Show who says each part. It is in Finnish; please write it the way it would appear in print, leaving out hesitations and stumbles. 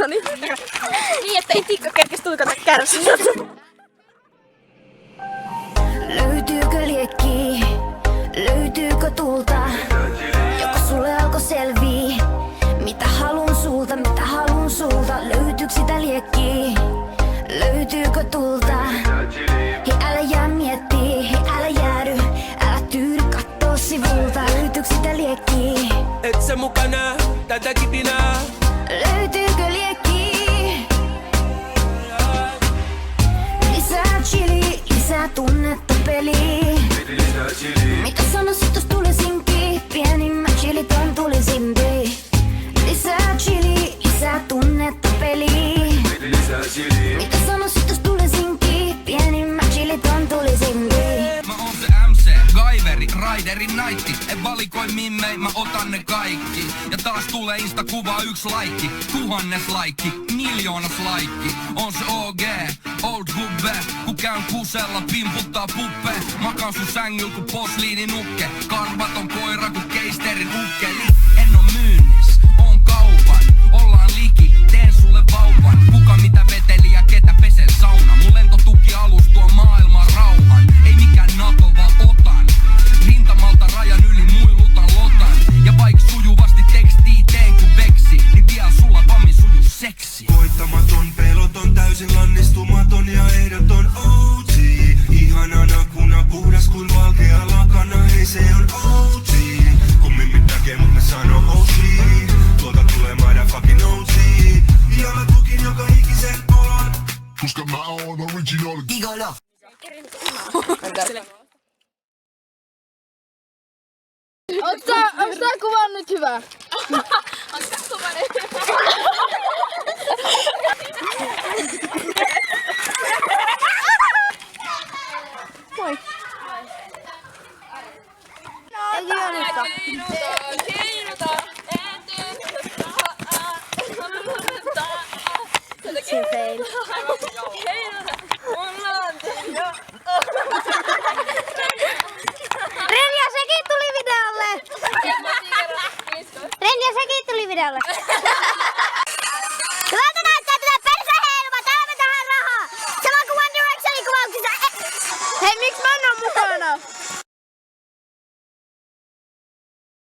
Speaker 1: Noniin. Niin, että ei tikka kerkes tuikata kärsiä.
Speaker 2: Löytyykö liekki? Löytyykö tulta? Joko sulle alkoi selvii? Mitä halun sulta? Mitä halun sulta? Löytyykö sitä liekki? Löytyykö tulta? Hei älä jää miettii, hei älä jäädy, älä tyydy kattoo sivulta. Löytyykö sitä liekki?
Speaker 3: Et sä mukana tätä kipinää?
Speaker 2: Löytyykö liekki? Lisää chili, lisää tunnetta peliin. Mitä sanoisit jos tulisinkin? Pienimmät chilit on tulisimpi. Lisää chili, lisää tunnetta peliin. Mitä sanoisit jos tulisinkin? Pienimmät chilit on tulisimpi.
Speaker 4: Mä oon se MC, Gaiveri, Raideri, Naitti. En valikoi mimmei, mä otan ne kaikki. Ja taas tulee Insta-kuva 1 laikki, 1000 laikki, 1 000 000 laikki. On se OG, old gubbe. Kun käyn kusella, pimputtaa puppe. Makaan sun sängyl ku posliininukke. Karvaton koira ku keisterin ukkeli. En oo myynnis, on kaupan. Ollaan liki, teen sulle vauvan. Kuka mitä veteli ja ketä pesen sauna. Mun lentotukialus tuo maailman rauhan. Ei mikään NATO, vaan otan. Rintamalta rajan yli muilutan lotan. Ja vaik sujuvasti tekstii teen ku veksi. Niin vielä sulla vammi suju seksi.
Speaker 5: Voittamaton, peloton, täysin lannistumaton ja ehdoton OG. Ihanana kuna puhdas kuin valkea lakana, hei se on OG. Kun mimmit näkee mut ne sanoo OG. Tuolta tulee motherfucking OG. Ja mä tukin joka ikisen olon.
Speaker 6: Koska mä oon original
Speaker 4: Gigolo.
Speaker 1: Onks tää kuva nyt hyvä? Onks tää kuva nyt hyvä? Moi. Ei juonita. Se fail.
Speaker 2: Renja, sekin tuli videolle! Renja, sekin tuli videolle! Tuolta näyttää tätä perseheilua, täällä me tähän rahaa! Sama kuin One Directionin kuvauksissa!
Speaker 1: Hei, miksi mä